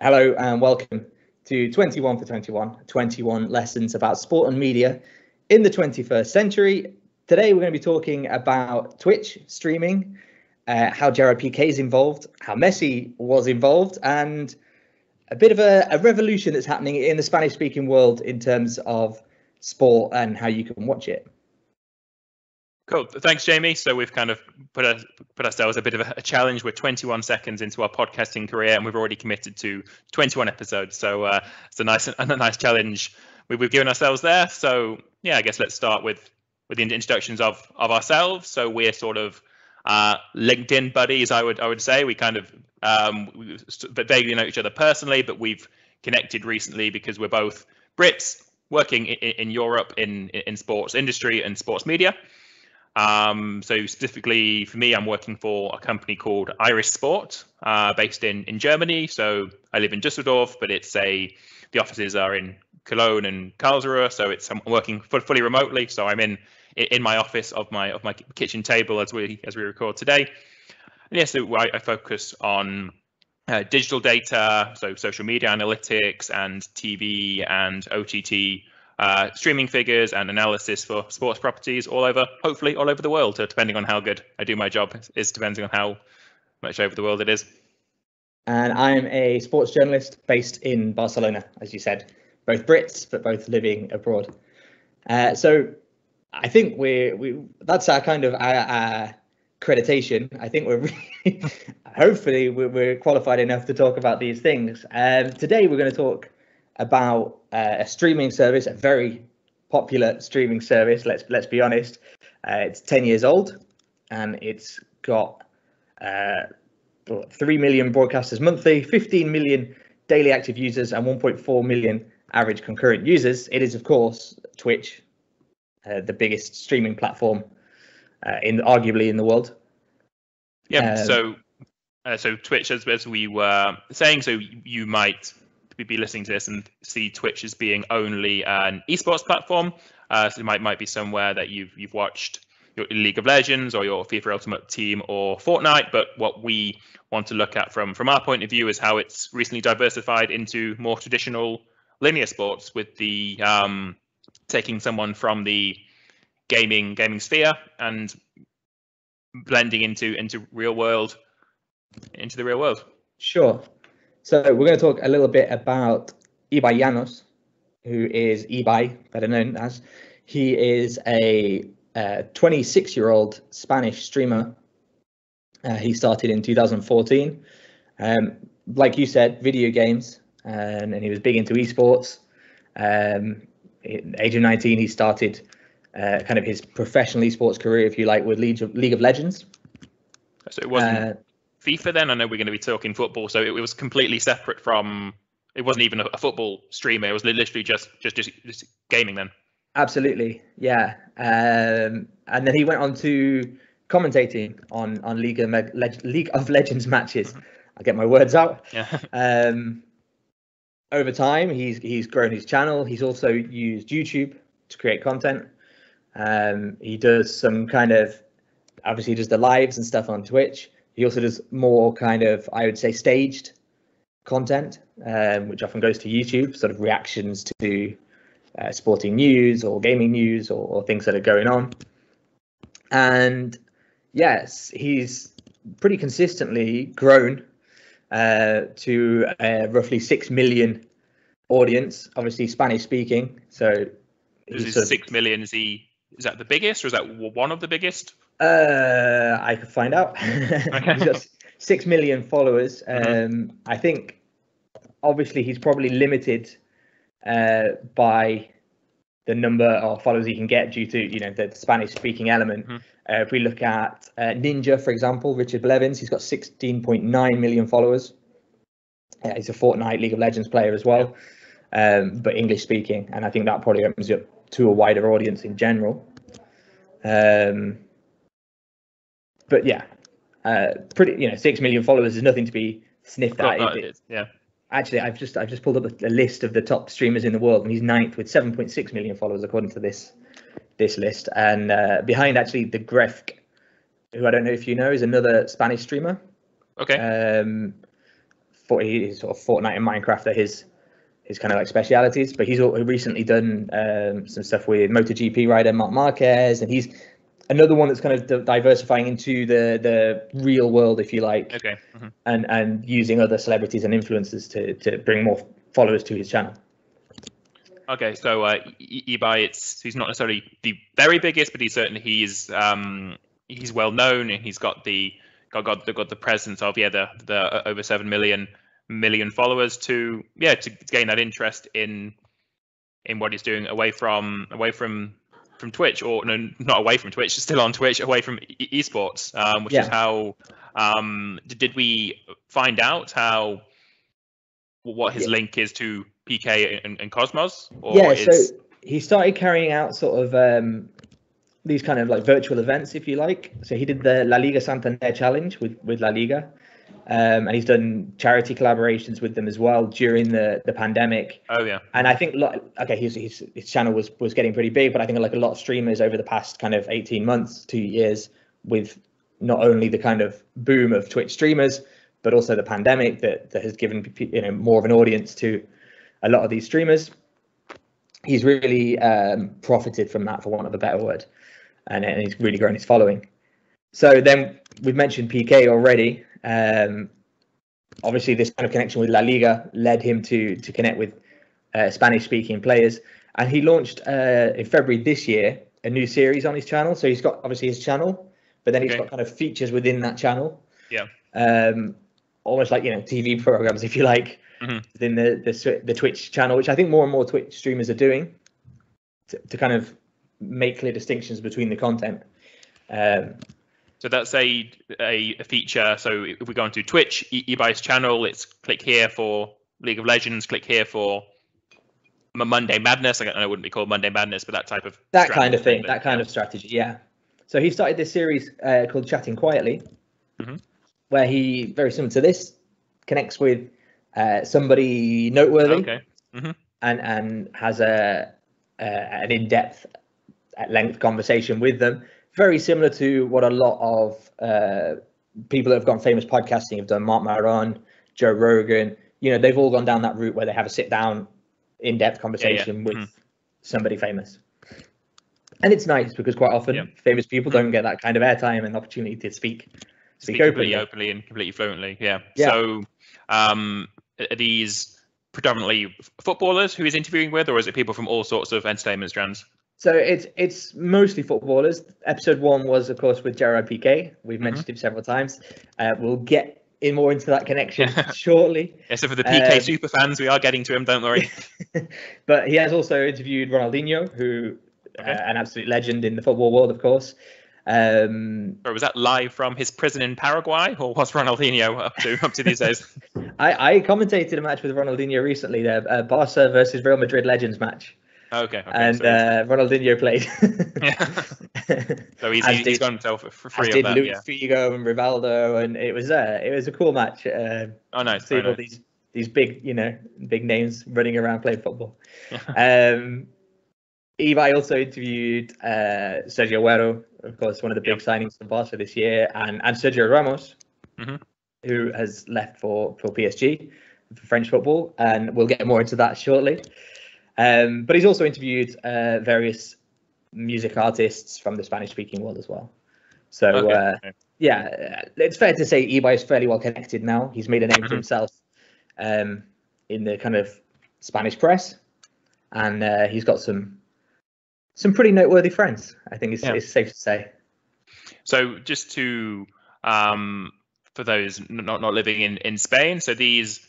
Hello and welcome to 21 for 21, 21 lessons about sport and media in the 21st century. Today we're going to be talking about Twitch streaming, how Gerard Piqué is involved, how Messi was involved, and a bit of a revolution that's happening in the Spanish-speaking world in terms of sport and how you can watch it. Cool. Thanks, Jamie. So we've kind of put ourselves a bit of a challenge. We're 21 seconds into our podcasting career, and we've already committed to 21 episodes. So it's a nice challenge we've given ourselves there. So yeah, I guess let's start with the introductions of ourselves. So we're sort of LinkedIn buddies, I would say. We kind of but vaguely know each other personally, but we've connected recently because we're both Brits working in Europe in sports industry and sports media. So specifically for me, I'm working for a company called Irish Sport, based in Germany. So I live in Düsseldorf, but the offices are in Cologne and Karlsruhe. So I'm working fully remotely. So I'm in my office of my kitchen table as we record today. And yeah, so I focus on digital data, so social media analytics and TV and OTT. Streaming figures and analysis for sports properties hopefully all over the world, depending on how good I do my job is depending on how much over the world it is. And I'm a sports journalist based in Barcelona, as you said, both Brits, but both living abroad. So I think that's our kind of our accreditation. I think hopefully we're qualified enough to talk about these things. Today we're going to talk about a streaming service, a very popular streaming service. Let's be honest. It's 10 years old, and it's got 3 million broadcasters monthly, 15 million daily active users, and 1.4 million average concurrent users. It is, of course, Twitch, the biggest streaming platform arguably in the world. Yeah. So Twitch, as we were saying, so you might be listening to this and see Twitch as being only an esports platform. So it might be somewhere that you've watched your League of Legends or your FIFA Ultimate Team or Fortnite. But what we want to look at from our point of view is how it's recently diversified into more traditional linear sports, with the taking someone from the gaming sphere and blending into the real world. Sure. So we're going to talk a little bit about Ibai Llanos, who is Ibai, better known as. He is a 26-year-old Spanish streamer. He started in 2014. Like you said, video games, and he was big into esports. At the age of 19, he started kind of his professional esports career, if you like, with League of Legends. So it wasn't FIFA then? I know we're going to be talking football, so it was completely separate from. It wasn't even a football streamer. It was literally just gaming then. Absolutely, yeah. And then he went on to commentating on League of Legends matches. I'll get my words out. Yeah. Over time, he's grown his channel. He's also used YouTube to create content. He does some kind of, obviously, does the lives and stuff on Twitch. He also does more kind of, I would say, staged content, which often goes to YouTube, sort of reactions to sporting news or gaming news or things that are going on. And yes, he's pretty consistently grown to a roughly 6 million audience, obviously Spanish speaking. So is 6 million, is that the biggest, or is that one of the biggest? I could find out. Okay. He's got 6 million followers. I think obviously he's probably limited by the number of followers he can get due to the Spanish speaking element. If we look at Ninja, for example, Richard Blevins, he's got 16.9 million followers. He's a Fortnite League of Legends player as well, but English speaking, and I think that probably opens you up to a wider audience in general. But yeah, pretty 6 million followers is nothing to be sniffed at. Yeah. Actually, I've just pulled up a list of the top streamers in the world, and he's 9th with 7.6 million followers according to this list. And behind actually the Grefg, who I don't know if you know, is another Spanish streamer. Okay. his sort of Fortnite and Minecraft are his kind of like specialities. But he's recently done some stuff with MotoGP rider Marc Marquez, and he's another one that's kind of diversifying into the real world, if you like. Okay. And using other celebrities and influencers to bring more followers to his channel. Okay, so Ibai, he's not necessarily the very biggest, but he's well known, and he's got the presence of the over 7 million followers to gain that interest in what he's doing away from Twitch, or no, not away from Twitch, still on Twitch, away from esports, which is how did we find out what his link is to Piqué and Cosmos? So he started carrying out sort of these kind of like virtual events, if you like. So he did the La Liga Santander Challenge with La Liga, and he's done charity collaborations with them as well during the pandemic. Oh yeah. And I think his channel was getting pretty big, but I think like a lot of streamers over the past kind of 18 months, 2 years, with not only the kind of boom of Twitch streamers, but also the pandemic that has given more of an audience to a lot of these streamers. He's really profited from that, for want of a better word, and he's really grown his following. So then we've mentioned Piqué already. Obviously, this kind of connection with La Liga led him to connect with Spanish-speaking players, and he launched in February this year a new series on his channel. So he's got obviously his channel, but then he's got kind of features within that channel. Yeah. Almost like TV programs, if you like, within the Twitch channel, which I think more and more Twitch streamers are doing to kind of make clear distinctions between the content. So that's a feature. So if we go onto Twitch, Ibai's channel, it's click here for League of Legends, click here for Monday Madness. I don't know, it wouldn't be called Monday Madness, but that type of kind of thing, that kind of strategy. Yeah. So he started this series called Chatting Quietly, where he, very similar to this, connects with somebody noteworthy, and has an in-depth, at length conversation with them. Very similar to what a lot of people that have gone famous podcasting have done. Mark Maron, Joe Rogan, they've all gone down that route where they have a sit-down, in-depth conversation with somebody famous. And it's nice because quite often famous people don't get that kind of airtime and opportunity to speak openly and completely fluently. Yeah. So are these predominantly footballers who he's interviewing with, or is it people from all sorts of entertainment strands? So it's mostly footballers. Episode 1 was, of course, with Gerard Piqué. We've mentioned him several times. We'll get more into that connection shortly. Yeah, so for the Piqué super fans, we are getting to him, don't worry. But he has also interviewed Ronaldinho, who an absolute legend in the football world, of course. Or was that live from his prison in Paraguay, or what's Ronaldinho up to these days? I commentated a match with Ronaldinho recently, the Barca versus Real Madrid Legends match. Okay. And so Ronaldinho played. So he's gone himself for free. As did Luis Figo and Rivaldo, and it was a cool match. Nice. See all these big big names running around playing football. Ibai also interviewed Sergio Aguero, of course, one of the big signings from Barca this year, and Sergio Ramos, who has left for PSG, for French football, and we'll get more into that shortly. But he's also interviewed various music artists from the Spanish-speaking world as well. So, it's fair to say Ibai is fairly well connected now. He's made a name for himself in the kind of Spanish press, and he's got some pretty noteworthy friends, I think it's safe to say. So just to, for those not living in Spain, so these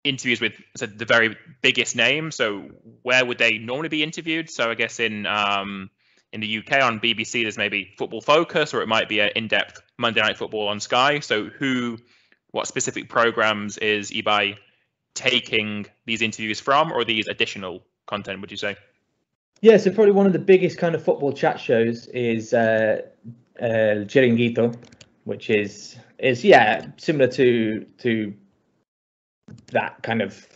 interviews with the very biggest name, so where would they normally be interviewed? So I guess in the UK on BBC, there's maybe Football Focus, or it might be an in-depth Monday Night Football on Sky. So what specific programs is Ibai taking these interviews from, or these additional content, would you say? Yeah, so probably one of the biggest kind of football chat shows is Chiringuito, which is similar to that kind of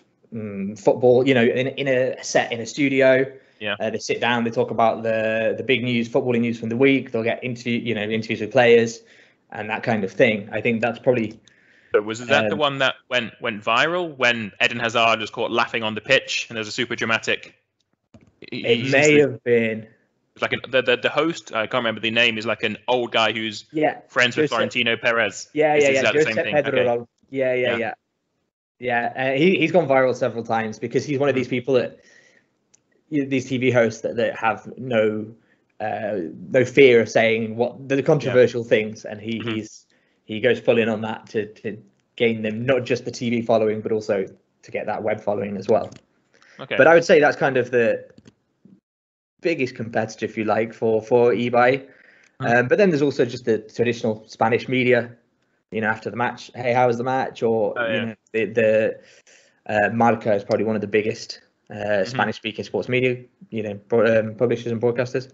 football, in a set in a studio. They sit down, they talk about the big news, footballing news from the week. They'll get interviews with players and that kind of thing. I think that's probably But was that the one that went viral when Eden Hazard was caught laughing on the pitch, and there's a super dramatic? It may have been. Like the host, I can't remember the name, is like an old guy who's friends with Florentino Perez. Yeah. Josep Pedro. Okay. Yeah. He's gone viral several times because he's one of these people that these TV hosts that have no fear of saying what the controversial things, and he goes full in on that to gain them not just the TV following but also to get that web following as well. Okay. But I would say that's kind of the biggest competitor, if you like, for Ibai. But then there's also just the traditional Spanish media, after the match, hey, how was the match? Or the Marca is probably one of the biggest Spanish speaking sports media, publishers and broadcasters.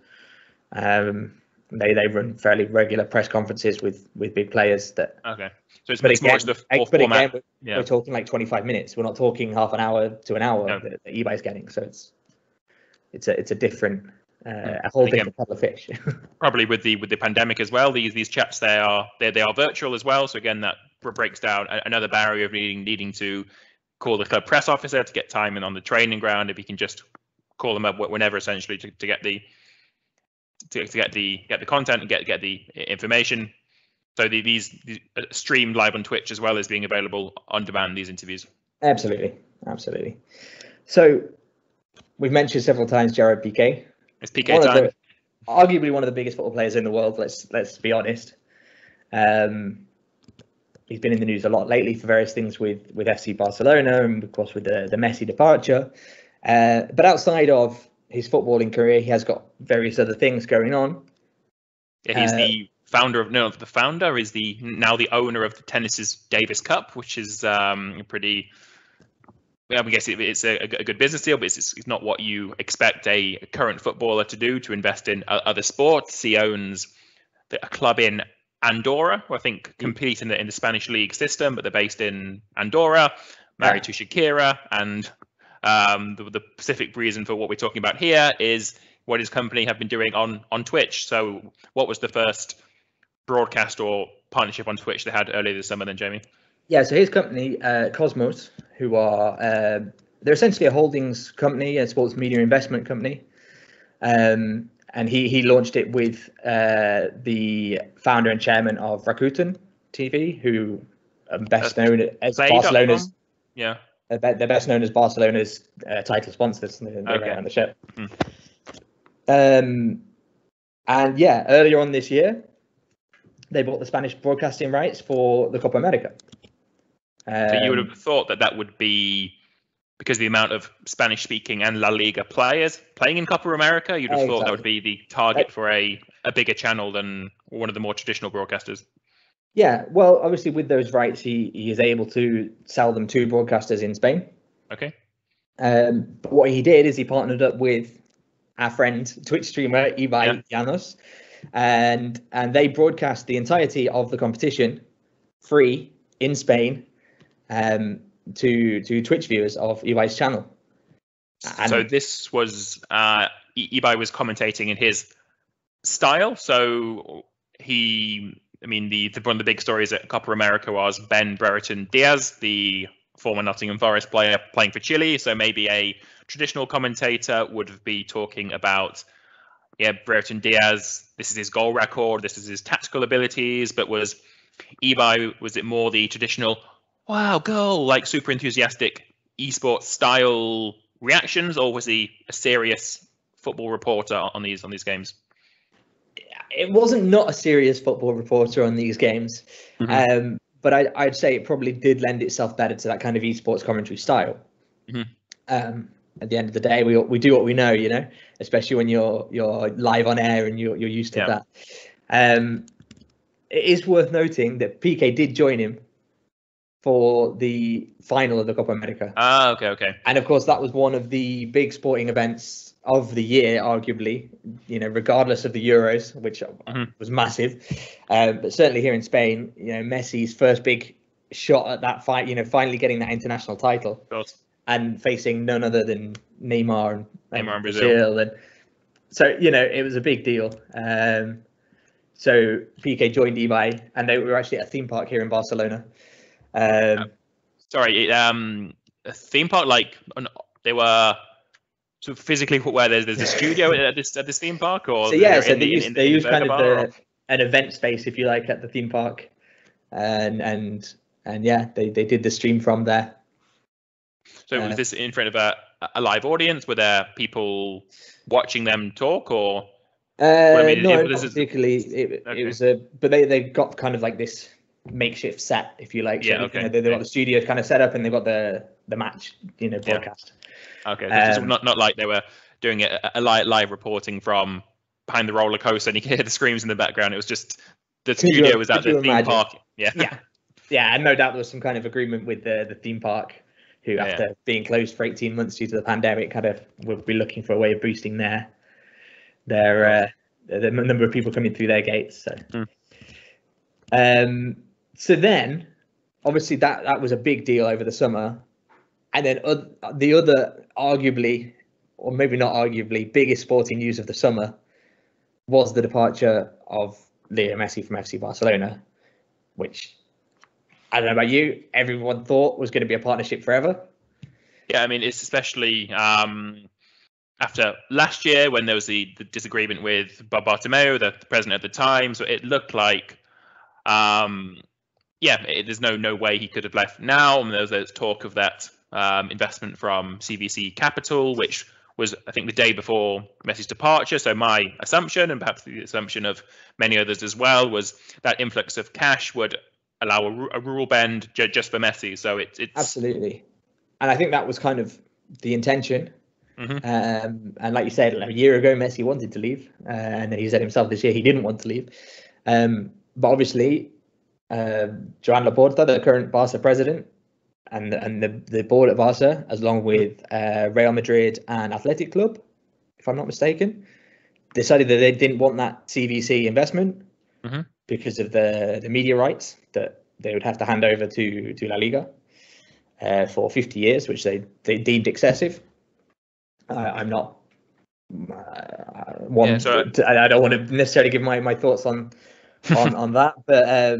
They run fairly regular press conferences with big players. So it's more the format. Again, we're talking like 25 minutes. We're not talking half an hour to an hour that Ibai's getting. So it's a different, a whole different kettle of fish. Probably with the pandemic as well. These chats they are virtual as well. So again, that breaks down another barrier of needing to call the club press officer to get time in on the training ground. If you can just call them up whenever, essentially, to get the content and get the information. So these streamed live on Twitch as well as being available on demand. These interviews. Absolutely. So we've mentioned several times Gerard Piqué. It's Piqué time. Arguably one of the biggest football players in the world. Let's be honest. He's been in the news a lot lately for various things with FC Barcelona and of course with the Messi departure. But outside of his footballing career, he has got various other things going on. He's the founder of now the owner of the tennis's Davis Cup, which is pretty. I guess it's a good business deal, but it's not what you expect a current footballer to do, to invest in other sports. He owns a club in Andorra, who I think compete in the Spanish league system, but they're based in Andorra, married to Shakira. And the specific reason for what we're talking about here is what his company have been doing on Twitch. So what was the first broadcast or partnership on Twitch they had earlier this summer then, Jamie? Yeah, so his company, Cosmos, who are they're essentially a holdings company, a sports media investment company, and he launched it with the founder and chairman of Rakuten TV, who are best known as Barcelona's. Yeah, they're best known as Barcelona's title sponsors. They ran the show. And earlier on this year, they bought the Spanish broadcasting rights for the Copa America. So you would have thought that would be because of the amount of Spanish-speaking and La Liga players playing in Copa America. You'd have thought that would be the target for a bigger channel than one of the more traditional broadcasters. Yeah, well, obviously with those rights, he is able to sell them to broadcasters in Spain. Okay. But what he did is he partnered up with our friend Twitch streamer Ibai Llanos, and they broadcast the entirety of the competition free in Spain. To Twitch viewers of Ibai's channel. And so this was Ibai was commentating in his style. So one of the big stories at Copa America was Ben Brereton Diaz, the former Nottingham Forest player playing for Chile. So maybe a traditional commentator would be talking about, Brereton Diaz, this is his goal record, this is his tactical abilities, but was it more the traditional wow, goal, like super enthusiastic esports style reactions, or was he a serious football reporter on these games? It wasn't not a serious football reporter on these games, but I'd say it probably did lend itself better to that kind of esports commentary style. At the end of the day, we do what we know, especially when you're live on air and you're used to that. It is worth noting that Piqué did join him for the final of the Copa America. Okay. And of course, that was one of the big sporting events of the year, arguably, regardless of the Euros, which was massive. But certainly here in Spain, Messi's first big shot at that fight, finally getting that international title and facing none other than Neymar and Brazil. And so, it was a big deal. So Piqué joined Ibai, and they were actually at a theme park here in Barcelona. Sorry, a theme park, like they were sort of physically where there's a studio at this theme park, or so yeah, so they use kind of an event space, if you like, at the theme park, and yeah, they did the stream from there. So was this in front of a live audience? Were there people watching them talk, or? No, not particularly. It was but they got kind of like this makeshift set, if you like. So yeah, okay. They got the studio kind of set up, and they got the match, broadcast. Yeah. Okay, so it's not like they were doing a live reporting from behind the roller coaster, and you can hear the screams in the background. It was just the studio was at the theme park. Yeah, and no doubt there was some kind of agreement with the theme park, who after being closed for 18 months due to the pandemic, kind of would be looking for a way of boosting the number of people coming through their gates. So then obviously that was a big deal over the summer, and then the other arguably, or maybe not arguably, biggest sporting news of the summer was the departure of Leo Messi from FC Barcelona, which, I don't know about you, everyone thought was going to be a partnership forever. Yeah, I mean, it's especially after last year when there was the disagreement with Bartomeu, the president at the time. So it looked like, there's no way he could have left now. And there's talk of that investment from CVC Capital, which was, I think, the day before Messi's departure. So my assumption, and perhaps the assumption of many others as well, was that influx of cash would allow a rule bend just for Messi. So it's absolutely, and I think that was kind of the intention. And like you said, a year ago Messi wanted to leave, and then he said himself this year he didn't want to leave. But obviously, Joan Laporta, the current Barca president, and the board at Barca, along with Real Madrid and Athletic Club, if I'm not mistaken, decided that they didn't want that CVC investment because of the media rights that they would have to hand over to La Liga for 50 years, which they deemed excessive. I'm not one. I don't want to necessarily give my thoughts on that, but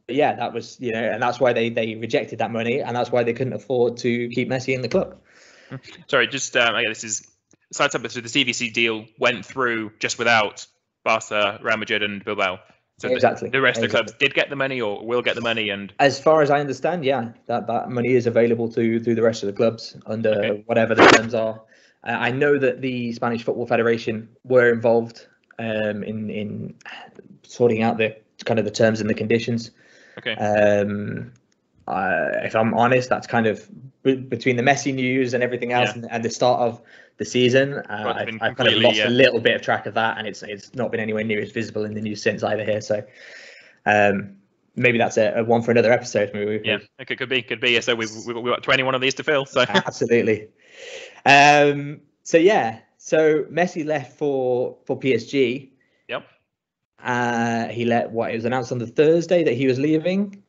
yeah, that was, and that's why they rejected that money, and that's why they couldn't afford to keep Messi in the club. Sorry, just this is side topic. So the CVC deal went through just without Barca, Real Madrid, and Bilbao. So exactly. The rest of the clubs did get the money or will get the money, and as far as I understand, yeah, that money is available to the rest of the clubs under whatever the terms are. I know that the Spanish Football Federation were involved in sorting out the kind of the terms and the conditions. Okay. If I'm honest, that's kind of between the Messi news and everything else, and the start of the season. I've kind of lost a little bit of track of that, and it's not been anywhere near as visible in the news since either here. So maybe that's a one for another episode. Maybe it could be. So we've got 21 of these to fill. So absolutely. So Messi left for PSG. Yep. It was announced on the Thursday that he was leaving.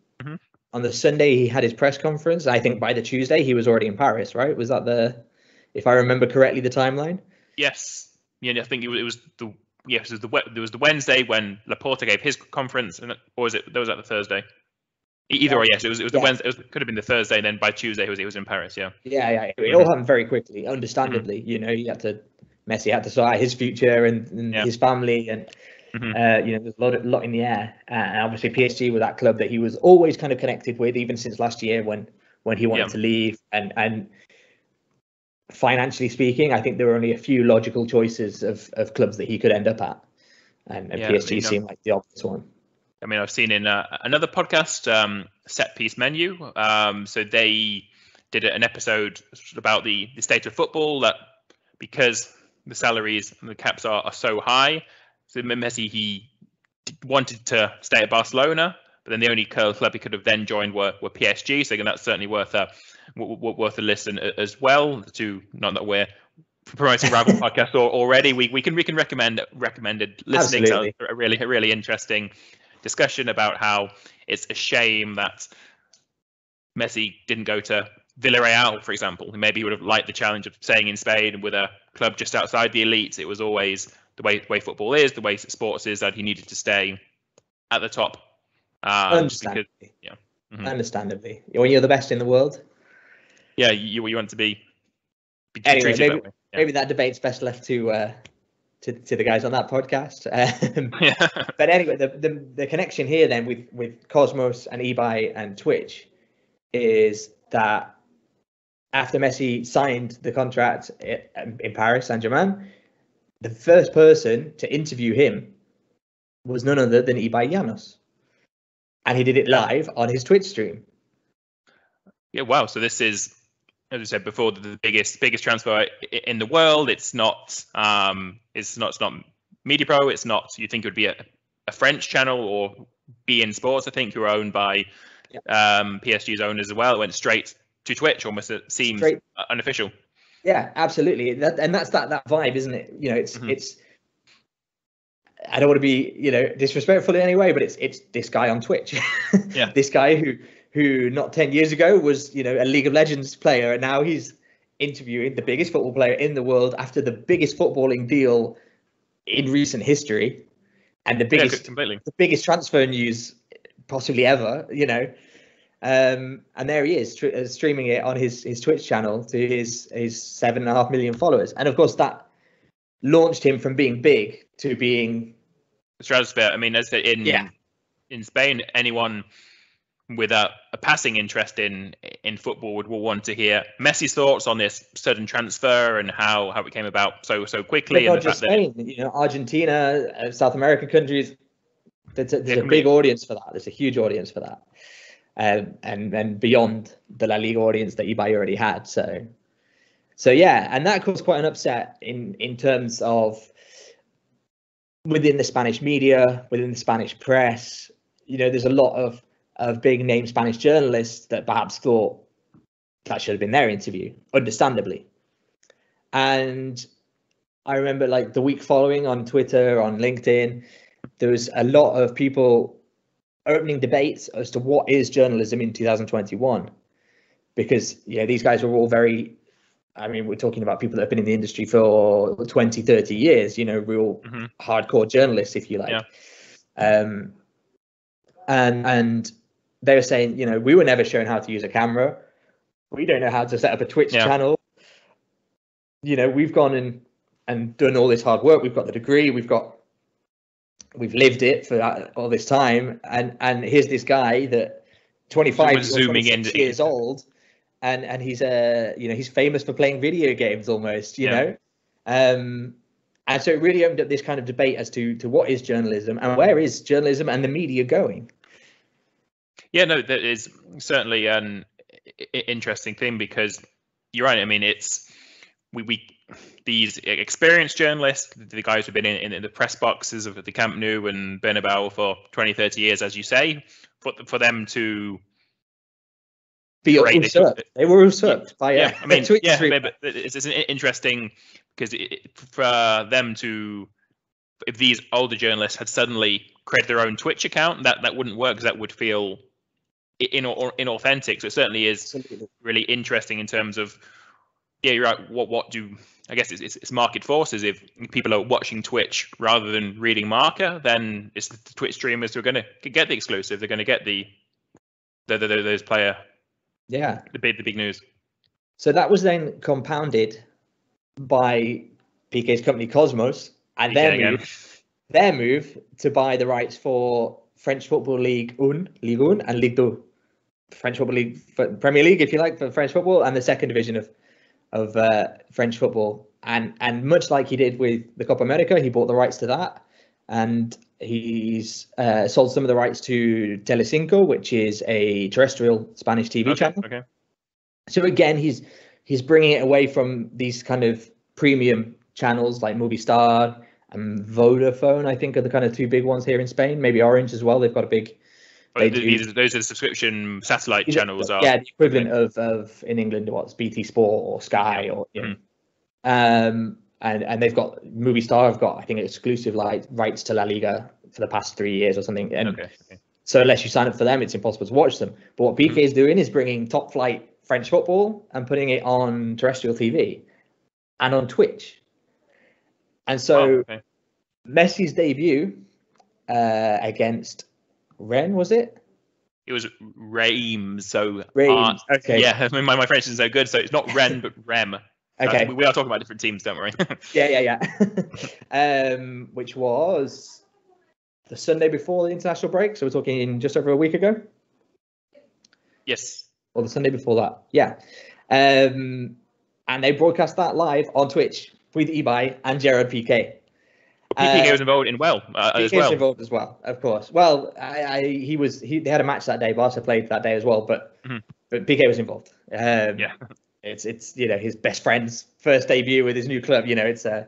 On the Sunday he had his press conference. I think by the Tuesday he was already in Paris, right? Was that if I remember correctly, the timeline? Yes. Yeah, I think it was the Wednesday when Laporta gave his conference, or was it the Thursday? Either or, yes, it was the Wednesday. It could have been the Thursday, and then by Tuesday he was in Paris. Yeah. It all happened very quickly. Understandably, Messi had to sort out his future and his family, and there's a lot in the air. And obviously PSG were that club that he was always kind of connected with, even since last year when he wanted to leave. And financially speaking, I think there were only a few logical choices of clubs that he could end up at, and PSG seemed like the obvious one. I mean, I've seen in another podcast, Set Piece Menu. So they did an episode about the state of football, that because the salaries and the caps are so high. So Messi, he wanted to stay at Barcelona, but then the only club he could have then joined were PSG. So again, that's certainly worth a listen as well. To not that we're promoting rival podcast already, we can recommended listening. So a really interesting discussion about how it's a shame that Messi didn't go to Villarreal, for example. Maybe he would have liked the challenge of staying in Spain with a club just outside the elites. It was always the way football is, the way sports is, that he needed to stay at the top. understandably. When you're the best in the world. Yeah, you want to be anyway, treated that way. Yeah. Maybe that debate's best left to the guys on that podcast. Yeah. But anyway, the connection here then with Cosmos and Ibai and Twitch is that after Messi signed the contract in Paris Saint-Germain, the first person to interview him was none other than Ibai Llanos. And he did it live on his Twitch stream. Yeah, wow. So this is, as I said before, the biggest transfer in the world. It's not Media Pro. It's not, you think it would be a French channel, or beIN Sports, I think, who are owned by PSG's owners as well. It went straight to Twitch, almost. It seems unofficial. Yeah, absolutely. That's that vibe, isn't it? You know, it's. I don't want to be, disrespectful in any way, but it's this guy on Twitch. Yeah. This guy who not 10 years ago was, a League of Legends player, and now he's interviewing the biggest football player in the world after the biggest footballing deal in recent history, and the biggest transfer news possibly ever. And there he is streaming it on his Twitch channel to his 7.5 million followers, and of course that launched him from being big to being stratosphere. I mean, as in Spain, anyone with a passing interest in football will want to hear Messi's thoughts on this sudden transfer and how it came about so quickly. Not just Spain, Argentina, South American countries. There's a big audience for that. There's a huge audience for that, and beyond the La Liga audience that Ibai already had. So yeah, and that caused quite an upset in terms of within the Spanish media, within the Spanish press. There's a lot of big name Spanish journalists that perhaps thought that should have been their interview, understandably. And I remember, like, the week following, on Twitter, on LinkedIn, there was a lot of people opening debates as to what is journalism in 2021, because these guys were all very, I mean, we're talking about people that have been in the industry for 20, 30 years, real hardcore journalists, if you like. Yeah. And they were saying, we were never shown how to use a camera. We don't know how to set up a Twitch channel. We've gone and done all this hard work. We've got the degree. We've lived it for all this time. And here's this guy that 25 years old. And he's he's famous for playing video games almost, know. And so it really opened up this kind of debate as to what is journalism and where is journalism and the media going. Yeah, no, that is certainly an interesting thing, because you're right. I mean, it's we these experienced journalists, the guys who've been in the press boxes of the Camp Nou and Bernabeu for 20, 30 years, as you say, for them to be usurped. They were usurped by I mean, but it's interesting, because for them to, if these older journalists had suddenly created their own Twitch account, that wouldn't work, because that would feel inauthentic. So it certainly is really interesting in terms of, you're right. What do, I guess it's market forces. If people are watching Twitch rather than reading Marca, then it's the Twitch streamers who are going to get the exclusive. They're going to get those player. Yeah, the big news. So that was then compounded by Piqué's company Cosmos and their move to buy the rights for French Football League 1 and Ligue 2, French Football League, Premier League, if you like, for French football, and the second division of French football. And much like he did with the Copa America, he bought the rights to that, and he's sold some of the rights to Telecinco, which is a terrestrial Spanish TV channel. Okay. So again, he's bringing it away from these kind of premium channels like Movistar and Vodafone, I think, are the kind of two big ones here in Spain. Maybe Orange as well. They've got a big. Those are subscription satellite channels. Yeah, the equivalent of in England, what's BT Sport or Sky or. And they've got Movistar have got, I think, exclusive rights to La Liga for the past 3 years or something. And so unless you sign up for them, it's impossible to watch them. But what Piqué is doing is bringing top flight French football and putting it on terrestrial TV and on Twitch. And so Messi's debut against Rennes, was it? It was Reims. So Reims. Okay. Yeah, I mean, my French isn't so good, so it's not Ren but Rem. Okay. We are talking about different teams, don't worry. Yeah. Which was the Sunday before the international break. So we're talking just over a week ago. Yes. Or the Sunday before that. Yeah. And they broadcast that live on Twitch with Ibai and Gerard Piqué. Piqué was involved as well. Piqué was involved as well, of course. Well, they had a match that day. Barca played that day as well, but Piqué was involved. Yeah. It's his best friend's first debut with his new club. It's a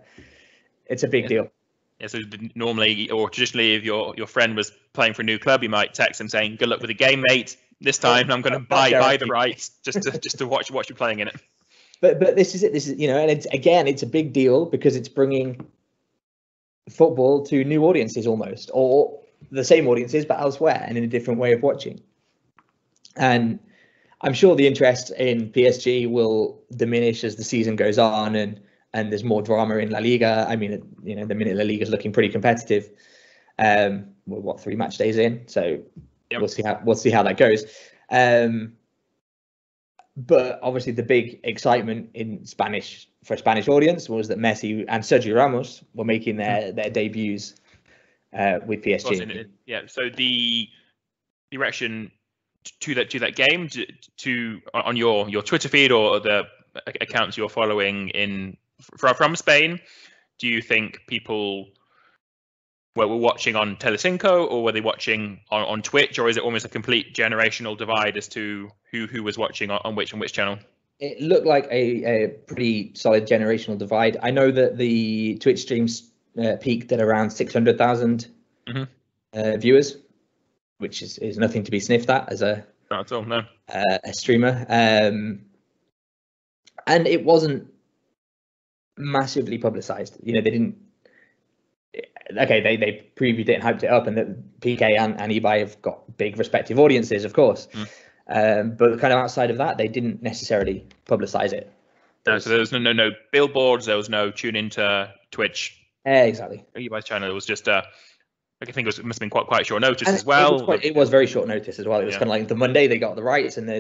big deal. Yeah, so normally or traditionally, if your friend was playing for a new club, you might text him saying, "Good luck with the game, mate. This time I'm going to buy the rights just to watch you playing in it." But this is it. This is and it's a big deal because it's bringing football to new audiences almost, or the same audiences but elsewhere and in a different way of watching. And I'm sure the interest in PSG will diminish as the season goes on and there's more drama in La Liga. I mean, the minute La Liga is looking pretty competitive. We're 3 match days in, so yep. We'll see how that goes. But obviously, the big excitement for a Spanish audience was that Messi and Sergio Ramos were making their debuts with PSG. Yeah. So the reaction to that game on your Twitter feed or the accounts you're following from Spain, do you think people were watching on Telecinco or were they watching on Twitch, or is it almost a complete generational divide as to who was watching on which channel? It looked like a pretty solid generational divide. I know that the Twitch streams peaked at around 600,000 viewers, which is nothing to be sniffed at as a streamer. And it wasn't massively publicized. They didn't. Okay, they previewed it and hyped it up, and that Piqué and Ibai have got big respective audiences, of course. But kind of outside of that, they didn't necessarily publicize it. No, so there was no billboards. There was no tune into Twitch. Exactly. Ibai's channel. It was just I think it must have been quite short notice as well. It was very short notice as well. It was kind of like the Monday they got the rights, and they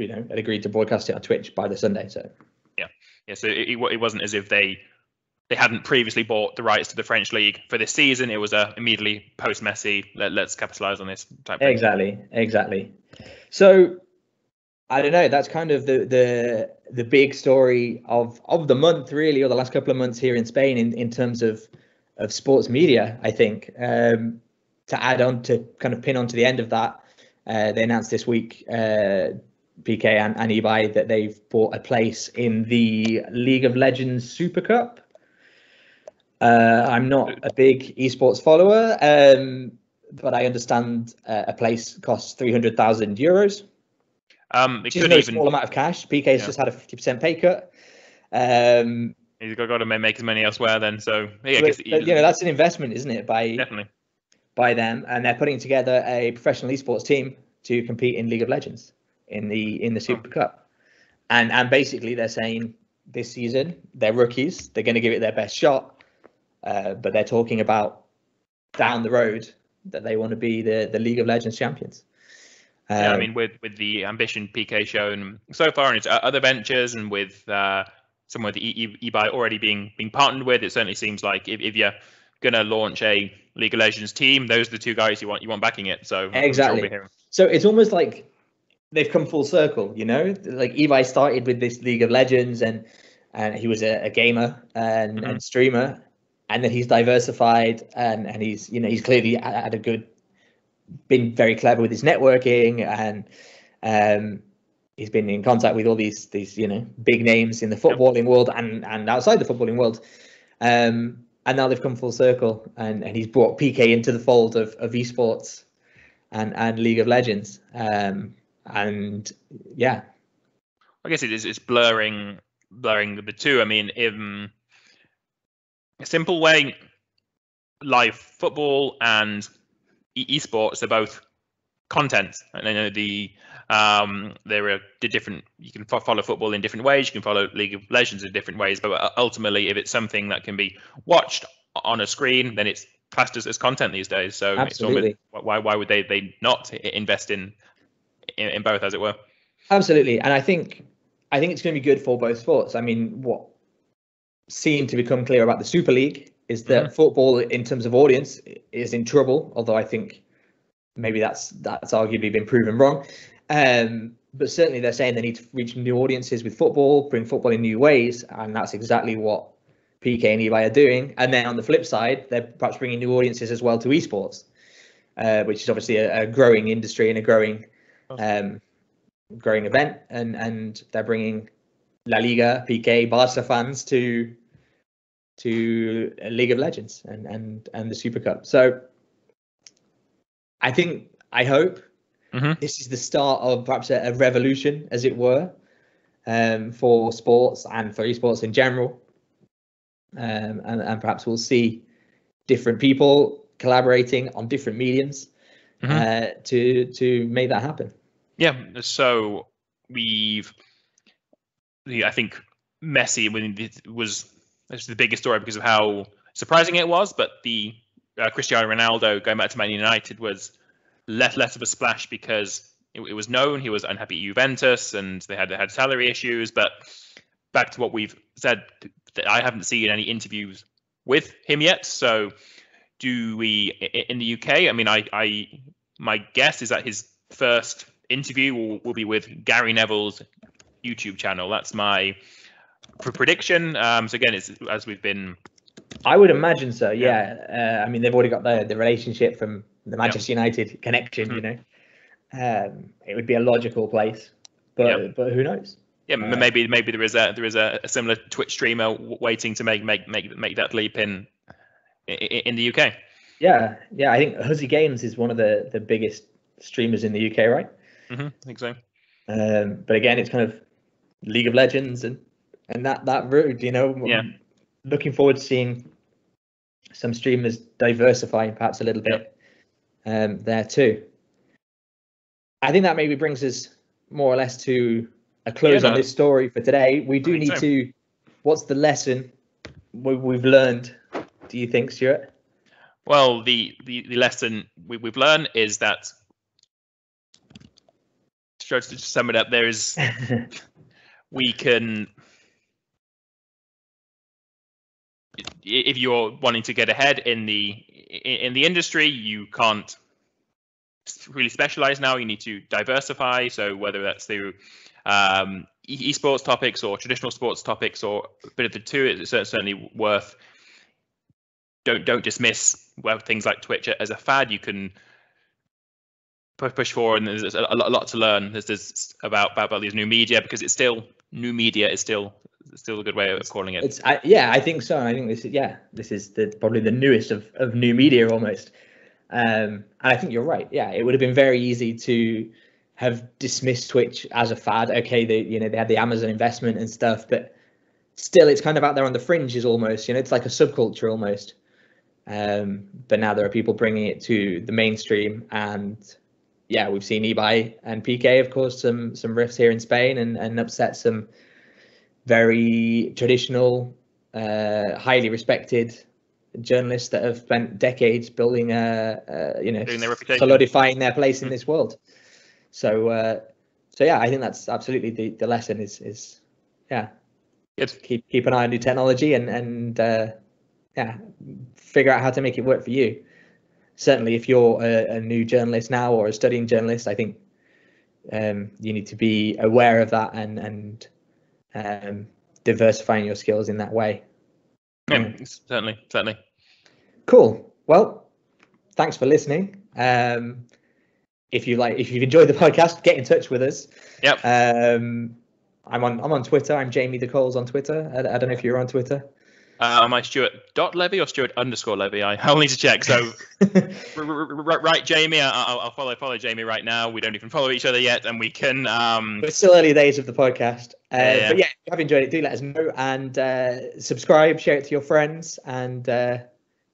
had agreed to broadcast it on Twitch by the Sunday. So yeah. So it wasn't as if they hadn't previously bought the rights to the French league for this season. It was immediately post Messi. Let's capitalize on this type thing. Exactly. So I don't know. That's kind of the big story of the month, really, or the last couple of months here in Spain in terms of sports media. I think to add on to kind of pin on to the end of that, they announced this week, Piqué and Ibai, that they've bought a place in the League of Legends Super Cup. I'm not a big esports follower, but I understand a place costs 300,000 euros. Which is a small amount of cash. Piqué's just had a 50% pay cut. He's got to make his money elsewhere then. So yeah, but that's an investment, isn't it? Definitely by them, and they're putting together a professional esports team to compete in League of Legends in the Super Cup, and basically they're saying this season they're rookies. They're going to give it their best shot, but they're talking about down the road that they want to be the League of Legends champions. Yeah, I mean, with the ambition Piqué shown so far in its other ventures, and with someone with Ibai already being partnered with, it certainly seems like if you're going to launch a League of Legends team, those are the two guys you want backing it. So exactly. So it's almost like they've come full circle, Like Ibai started with this League of Legends, and he was a gamer and streamer, and then he's diversified, and he's he's clearly had been very clever with his networking, and he's been in contact with all these big names in the footballing world and outside the footballing world, and now they've come full circle, and he's brought Piqué into the fold of esports and League of Legends, and yeah, I guess it's blurring the two. I mean, in a simple way, live football and esports are both content, and I know there are different. You can follow football in different ways. You can follow League of Legends in different ways. But ultimately, if it's something that can be watched on a screen, then it's classed as content these days. So Absolutely. It's almost, why would they not invest in both, as it were? Absolutely, and I think it's going to be good for both sports. I mean, what seemed to become clear about the Super League is that football, in terms of audience, is in trouble. Although I think maybe that's arguably been proven wrong. But certainly they're saying they need to reach new audiences with football, bring football in new ways, and that's exactly what Piqué and Ibai are doing. And then on the flip side, they're perhaps bringing new audiences as well to esports, which is obviously a growing industry and a growing event. And they're bringing La Liga, Piqué, Barca fans to League of Legends and the Super Cup. So I hope this is the start of perhaps a revolution, as it were, for sports and for esports in general. And perhaps we'll see different people collaborating on different mediums to make that happen. Yeah. So I think Messi was the biggest story because of how surprising it was, but the Cristiano Ronaldo going back to Man United was less of a splash because it was known he was unhappy at Juventus and they had salary issues. But back to what we've said, I haven't seen any interviews with him yet. So do we in the UK? I mean, my guess is that his first interview will be with Gary Neville's YouTube channel. That's my prediction. So again, it's as we've been. I would imagine so. Yeah. I mean, they've already got the relationship from the Manchester United connection. You know, it would be a logical place, but who knows? Yeah, maybe there is a similar Twitch streamer waiting to make that leap in the UK. Yeah. I think Huzzy Games is one of the biggest streamers in the UK, right? I think so. But again, it's kind of League of Legends and that route, you know. Yeah. Looking forward to seeing some streamers diversifying perhaps a little bit there too. I think that maybe brings us more or less to a close on this story for today. We do need to. What's the lesson we've learned? Do you think, Stuart? Well, the lesson we've learned is that, to sum it up, there is we can. If you're wanting to get ahead in the industry, you can't really specialize now. You need to diversify. So whether that's through esports topics or traditional sports topics or a bit of the two, it's certainly worth. Don't dismiss things like Twitch as a fad. You can push forward, and there's a lot to learn. There's about these new media, because it's still new media is still a good way of calling it. I think so. And I think this is probably the newest of new media almost. And I think you're right. Yeah, it would have been very easy to have dismissed Twitch as a fad. Okay, they had the Amazon investment and stuff, but still, it's kind of out there on the fringes almost. It's like a subculture almost. But now there are people bringing it to the mainstream, and yeah, we've seen Ibai and Piqué, of course, some rifts here in Spain, and upset some very traditional, highly respected journalists that have spent decades building solidifying their place in this world. So yeah, I think that's absolutely the lesson is keep an eye on new technology and figure out how to make it work for you. Certainly, if you're a new journalist now or a studying journalist, I think you need to be aware of that and diversifying your skills in that way. Yeah, certainly. Cool. Well, thanks for listening. If you've enjoyed the podcast, get in touch with us. Yep. I'm on Twitter. I'm Jamie the Coles on Twitter. I don't know if you're on Twitter. Am I Stuart.Levy or Stuart_Levy? I'll need to check. So, right, Jamie. I'll follow Jamie right now. We don't even follow each other yet, and we can. But it's still early days of the podcast. But yeah, if you have enjoyed it, do let us know and subscribe, share it to your friends, and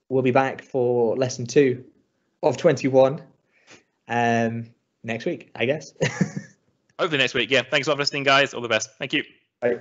we'll be back for lesson 2 of 21 next week, I guess. Hopefully next week. Yeah. Thanks a lot for listening, guys. All the best. Thank you. Bye.